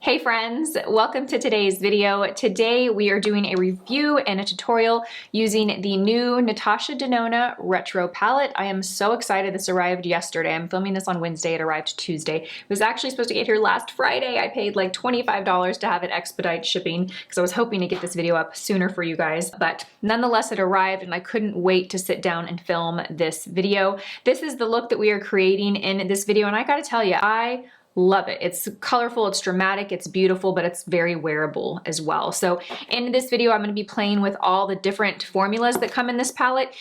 Hey friends, welcome to today's video. Today we are doing a review and a tutorial using the new Natasha Denona Retro Palette. I am so excited. This arrived yesterday. I'm filming this on Wednesday. It arrived Tuesday. It was actually supposed to get here last Friday. I paid like $25 to have it expedite shipping because I was hoping to get this video up sooner for you guys. But nonetheless, it arrived and I couldn't wait to sit down and film this video. This is the look that we are creating in this video, and I gotta tell you, I love it. It's colorful, it's dramatic, it's beautiful, but it's very wearable as well. So in this video, I'm going to be playing with all the different formulas that come in this palette.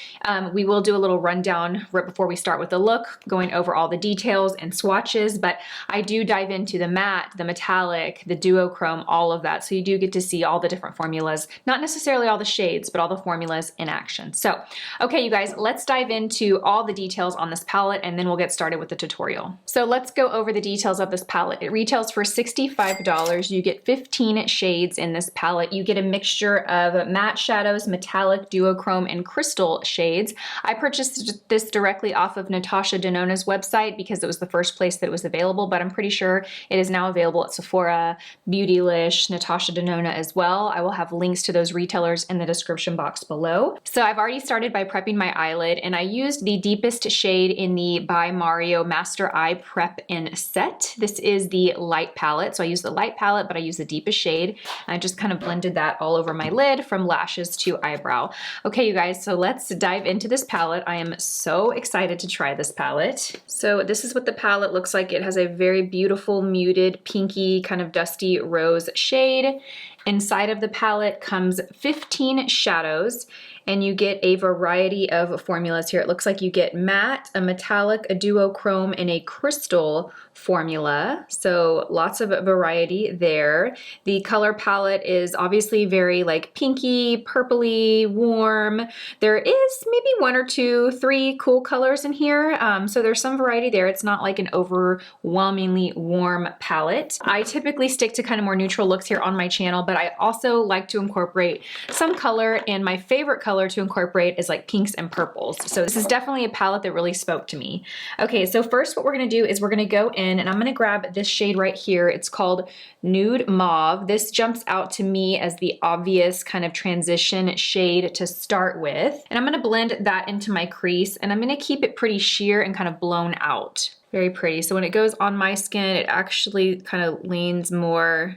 We will do a little rundown right before we start with the look, going over all the details and swatches, but I do dive into the matte, the metallic, the duochrome, all of that. So you do get to see all the different formulas, not necessarily all the shades, but all the formulas in action. So, okay, you guys, let's dive into all the details on this palette and then we'll get started with the tutorial. So let's go over the details of this palette. It retails for $65. You get 15 shades in this palette. You get a mixture of matte shadows, metallic, duochrome, and crystal shades. I purchased this directly off of Natasha Denona's website because it was the first place that it was available, but I'm pretty sure it is now available at Sephora, Beautylish, Natasha Denona as well. I will have links to those retailers in the description box below. So I've already started by prepping my eyelid, and I used the deepest shade in the By Mario Master Eye Prep in Set. This is the light palette. So I use the light palette, but I use the deepest shade. I just kind of blended that all over my lid from lashes to eyebrow. Okay, you guys, so let's dive into this palette. I am so excited to try this palette. So this is what the palette looks like. It has a very beautiful muted pinky kind of dusty rose shade. Inside of the palette comes 15 shadows, and you get a variety of formulas here. It looks like you get matte, a metallic, a duochrome, and a crystal formula. So lots of variety there. The color palette is obviously very like pinky, purpley, warm. There is maybe one or two, three cool colors in here. So there's some variety there. It's not like an overwhelmingly warm palette. I typically stick to kind of more neutral looks here on my channel, but I also like to incorporate some color, and my favorite color to incorporate is like pinks and purples. So this is definitely a palette that really spoke to me. Okay, so first what we're gonna do is we're gonna go in and I'm gonna grab this shade right here. It's called Nude Mauve. This jumps out to me as the obvious kind of transition shade to start with. And I'm gonna blend that into my crease, and I'm gonna keep it pretty sheer and kind of blown out. Very pretty. So when it goes on my skin, it actually kind of leans more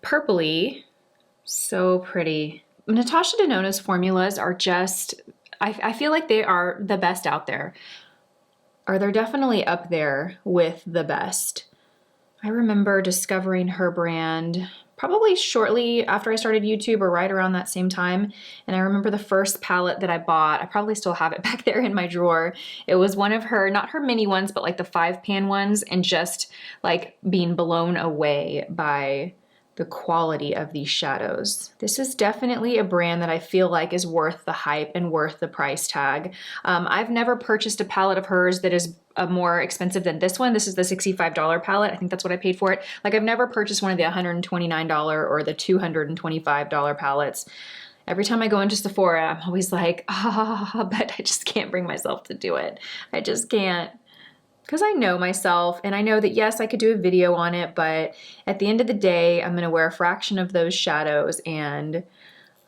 purpley. So pretty. Natasha Denona's formulas are just, I feel like they are the best out there. Or they're definitely up there with the best. I remember discovering her brand probably shortly after I started YouTube or right around that same time. And I remember the first palette that I bought, I probably still have it back there in my drawer. It was one of her, not her mini ones, but like the 5-pan ones, and just like being blown away by the quality of these shadows. This is definitely a brand that I feel like is worth the hype and worth the price tag. I've never purchased a palette of hers that is more expensive than this one. This is the $65 palette. I think that's what I paid for it. Like I've never purchased one of the $129 or the $225 palettes. Every time I go into Sephora, I'm always like, but I just can't bring myself to do it. I just can't. Because I know myself, and I know that yes, I could do a video on it, but at the end of the day, I'm gonna wear a fraction of those shadows, and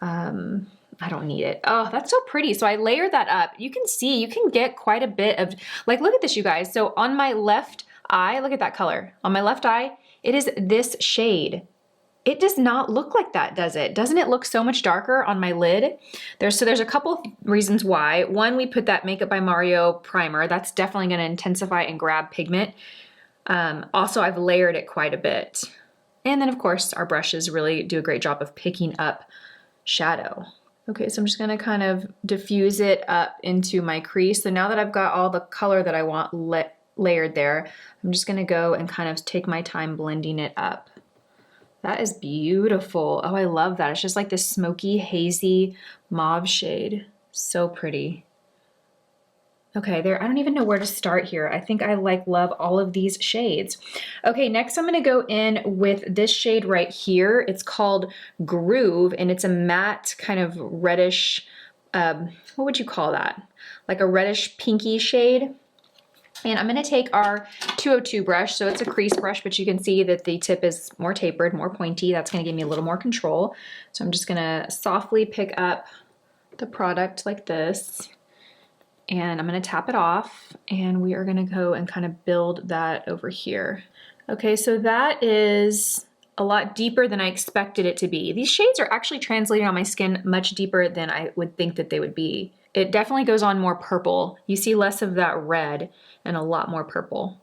I don't need it. Oh, that's so pretty. So I layered that up. You can see, you can get quite a bit of, like, look at this, you guys. So on my left eye, look at that color. On my left eye, it is this shade. It does not look like that, does it? Doesn't it look so much darker on my lid? There's a couple reasons why. One, we put that Makeup by Mario primer. That's definitely gonna intensify and grab pigment. Also, I've layered it quite a bit. And then of course, our brushes really do a great job of picking up shadow. Okay, so I'm just gonna kind of diffuse it up into my crease. So now that I've got all the color that I want layered there, I'm just gonna go and kind of take my time blending it up. That is beautiful. Oh, I love that. It's just like this smoky, hazy mauve shade. So pretty. Okay, there, I don't even know where to start here. I think I like love all of these shades. Okay, next I'm gonna go in with this shade right here. It's called Groove, and it's a matte kind of reddish, what would you call that? Like a reddish pinky shade. And I'm gonna take our 202 brush, so it's a crease brush, but you can see that the tip is more tapered, more pointy. That's gonna give me a little more control. So I'm just gonna softly pick up the product like this, and I'm gonna tap it off, and we are gonna go and kind of build that over here. Okay, so that is a lot deeper than I expected it to be. These shades are actually translating on my skin much deeper than I would think that they would be. It definitely goes on more purple. You see less of that red and a lot more purple.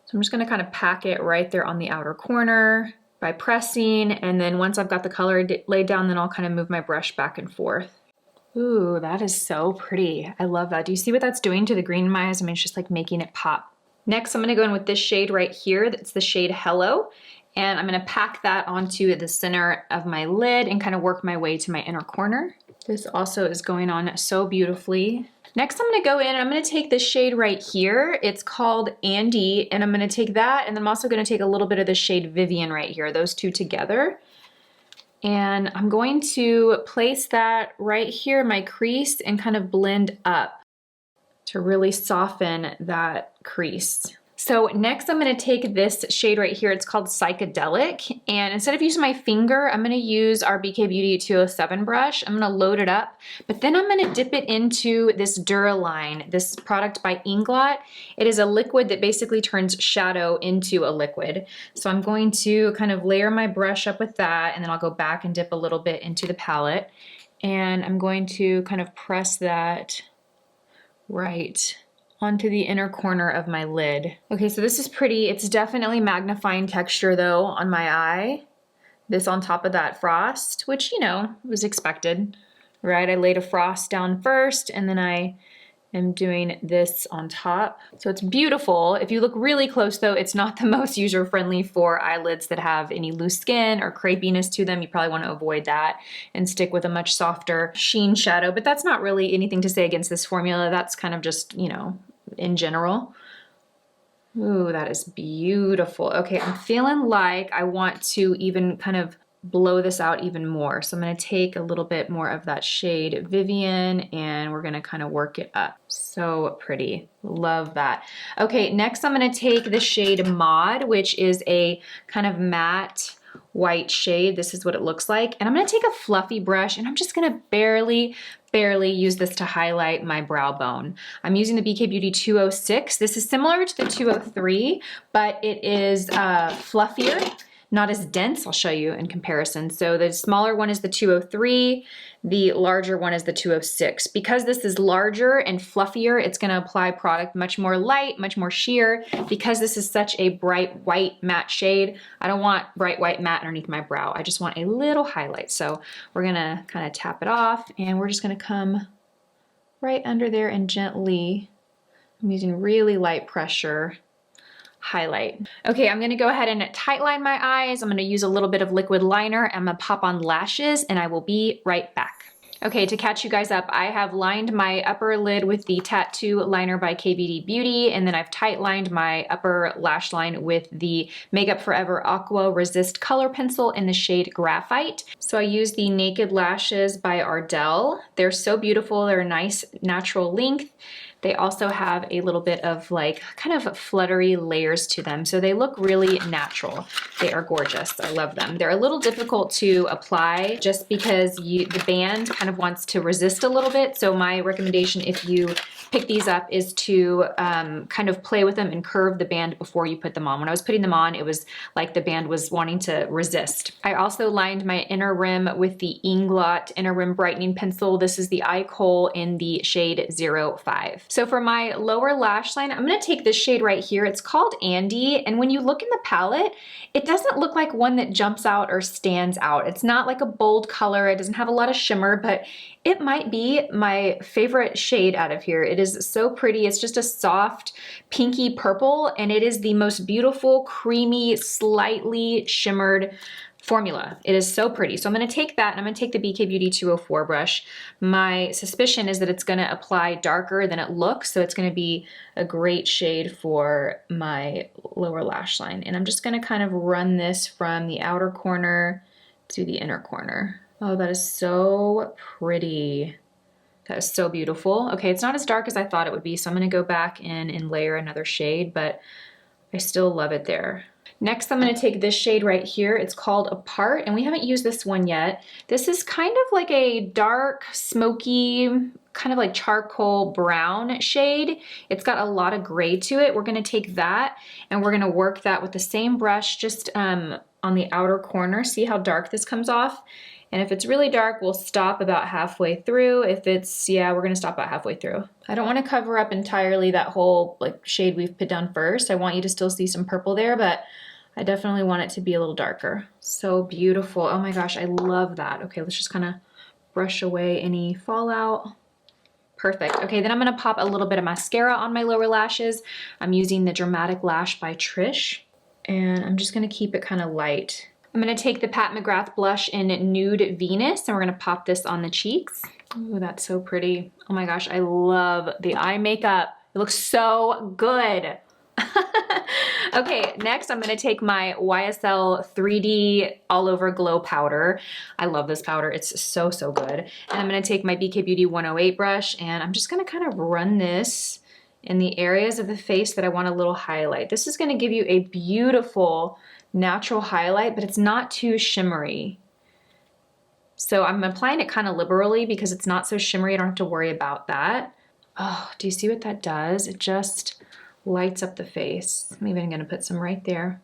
So I'm just gonna kind of pack it right there on the outer corner by pressing, and then once I've got the color laid down, then I'll kind of move my brush back and forth. Ooh, that is so pretty. I love that. Do you see what that's doing to the green in my eyes? I mean, it's just like making it pop. Next, I'm gonna go in with this shade right here. That's the shade Hello. And I'm gonna pack that onto the center of my lid and kind of work my way to my inner corner. This also is going on so beautifully. Next, I'm gonna go in and I'm gonna take this shade right here. It's called Andy, and I'm gonna take that, and I'm also gonna take a little bit of the shade Vivienne right here, those two together. And I'm going to place that right here in my crease and kind of blend up to really soften that crease. So next I'm gonna take this shade right here, it's called Psychedelic, and instead of using my finger, I'm gonna use our BK Beauty 207 brush. I'm gonna load it up, but then I'm gonna dip it into this Duraline, this product by Inglot. It is a liquid that basically turns shadow into a liquid. So I'm going to kind of layer my brush up with that, and then I'll go back and dip a little bit into the palette, and I'm going to kind of press that right onto the inner corner of my lid. Okay, so this is pretty. It's definitely magnifying texture though on my eye. This on top of that frost, which, you know, was expected, right? I laid a frost down first, and then I am doing this on top. So it's beautiful. If you look really close though, it's not the most user-friendly for eyelids that have any loose skin or crepiness to them. You probably want to avoid that and stick with a much softer sheen shadow, but that's not really anything to say against this formula. That's kind of just, you know, in general. Ooh, that is beautiful. Okay, I'm feeling like I want to even kind of blow this out even more. So I'm gonna take a little bit more of that shade Vivienne, and we're gonna kind of work it up. So pretty, love that. Okay, next I'm gonna take the shade Mauve, which is a kind of matte white shade. This is what it looks like. And I'm gonna take a fluffy brush, and I'm just gonna barely use this to highlight my brow bone. I'm using the BK Beauty 206. This is similar to the 203, but it is fluffier, not as dense. I'll show you in comparison. So the smaller one is the 203, the larger one is the 206. Because this is larger and fluffier, it's gonna apply product much more light, much more sheer. Because this is such a bright white matte shade, I don't want bright white matte underneath my brow. I just want a little highlight. So we're gonna kind of tap it off, and we're just gonna come right under there and gently, I'm using really light pressure, highlight. Okay, I'm gonna go ahead and tightline my eyes. I'm gonna use a little bit of liquid liner. I'm gonna pop on lashes, and I will be right back. Okay, to catch you guys up, I have lined my upper lid with the Tattoo Liner by KVD Beauty, and then I've tight lined my upper lash line with the Makeup Forever Aqua Resist Color Pencil in the shade Graphite. So I use the Naked Lashes by Ardell. They're so beautiful. They're a nice natural length. They also have a little bit of like kind of fluttery layers to them. So they look really natural. They are gorgeous. I love them. They're a little difficult to apply just because the band kind of wants to resist a little bit. So my recommendation if you pick these up is to kind of play with them and curve the band before you put them on. When I was putting them on, it was like the band was wanting to resist. I also lined my inner rim with the Inglot Inner Rim Brightening Pencil. This is the Eye Kohl in the shade 05. So for my lower lash line, I'm gonna take this shade right here. It's called Andy, and when you look in the palette, it doesn't look like one that jumps out or stands out. It's not like a bold color. It doesn't have a lot of shimmer, but it might be my favorite shade out of here. It is so pretty. It's just a soft pinky purple, and it is the most beautiful, creamy, slightly shimmered formula. It is so pretty. So I'm gonna take that, and I'm gonna take the BK Beauty 204 brush. My suspicion is that it's gonna apply darker than it looks, so it's gonna be a great shade for my lower lash line. And I'm just gonna kind of run this from the outer corner to the inner corner. Oh, that is so pretty. That is so beautiful. Okay, it's not as dark as I thought it would be, so I'm gonna go back in and layer another shade, but I still love it there. Next, I'm gonna take this shade right here. It's called Apart, and we haven't used this one yet. This is kind of like a dark, smoky, kind of like charcoal brown shade. It's got a lot of gray to it. We're gonna take that and we're gonna work that with the same brush just on the outer corner. See how dark this comes off? And if it's really dark, we'll stop about halfway through. If it's, yeah, we're gonna stop about halfway through. I don't wanna cover up entirely that whole like shade we've put down first. I want you to still see some purple there, but I definitely want it to be a little darker. So beautiful. Oh my gosh, I love that. Okay, let's just kind of brush away any fallout. Perfect. Okay, then I'm gonna pop a little bit of mascara on my lower lashes. I'm using the Dramatic Lash by Trish, and I'm just gonna keep it kind of light. I'm gonna take the Pat McGrath blush in Nude Venus, and we're gonna pop this on the cheeks. Oh, that's so pretty. Oh my gosh, I love the eye makeup. It looks so good. Okay, next I'm gonna take my YSL 3D All Over Glow Powder. I love this powder, it's so, so good. And I'm gonna take my BK Beauty 108 brush, and I'm just gonna kind of run this in the areas of the face that I want a little highlight. This is gonna give you a beautiful natural highlight, but it's not too shimmery. So I'm applying it kind of liberally because it's not so shimmery, I don't have to worry about that. Oh, do you see what that does? It just lights up the face. I'm even gonna put some right there.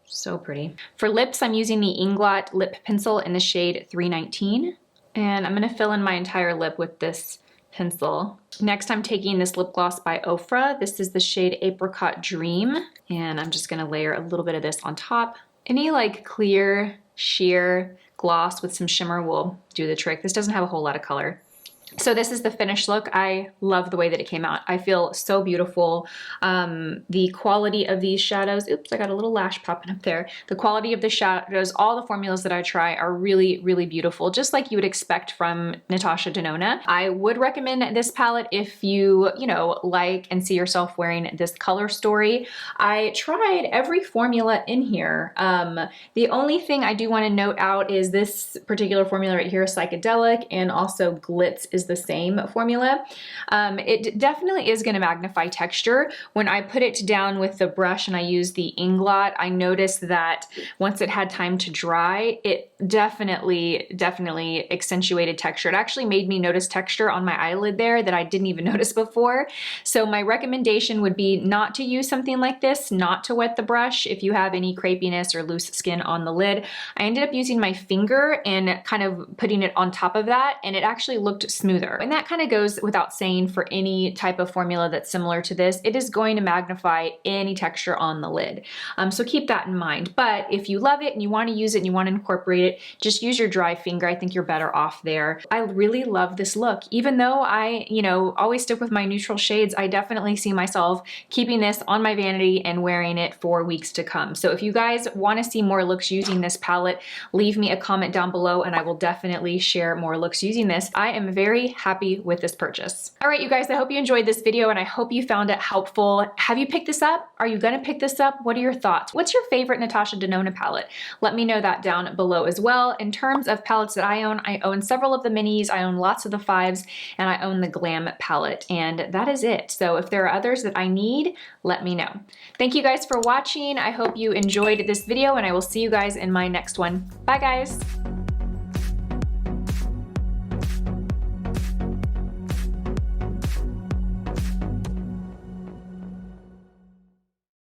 So pretty. For lips, I'm using the Inglot lip pencil in the shade 319. And I'm gonna fill in my entire lip with this pencil. Next, I'm taking this lip gloss by Ofra. This is the shade Apricot Dream. And I'm just gonna layer a little bit of this on top. Any like clear, sheer gloss with some shimmer will do the trick. This doesn't have a whole lot of color. So this is the finished look. I love the way that it came out. I feel so beautiful. The quality of these shadows, oops, I got a little lash popping up there. The quality of the shadows, all the formulas that I try are really, really beautiful, just like you would expect from Natasha Denona. I would recommend this palette if you like and see yourself wearing this color story. I tried every formula in here. The only thing I do want to note out is this particular formula right here, Psychedelic, and also Glitz is the same formula. It definitely is going to magnify texture. When I put it down with the brush and I use the Inglot, I noticed that once it had time to dry, it definitely accentuated texture. It actually made me notice texture on my eyelid there that I didn't even notice before. So my recommendation would be not to use something like this, not to wet the brush if you have any crepiness or loose skin on the lid. I ended up using my finger and kind of putting it on top of that, and it actually looked smoother. And that kind of goes without saying for any type of formula that's similar to this. It is going to magnify any texture on the lid. So keep that in mind. But if you love it and you want to use it and you want to incorporate it, just use your dry finger. I think you're better off there. I really love this look. Even though I, always stick with my neutral shades, I definitely see myself keeping this on my vanity and wearing it for weeks to come. So if you guys want to see more looks using this palette, leave me a comment down below and I will definitely share more looks using this. I am very happy with this purchase. All right, you guys, I hope you enjoyed this video and I hope you found it helpful. Have you picked this up? Are you gonna pick this up? What are your thoughts? What's your favorite Natasha Denona palette? Let me know that down below as well. In terms of palettes that I own several of the minis, I own lots of the 5s, and I own the Glam palette, and that is it. So if there are others that I need, let me know. Thank you guys for watching. I hope you enjoyed this video and I will see you guys in my next one. Bye guys.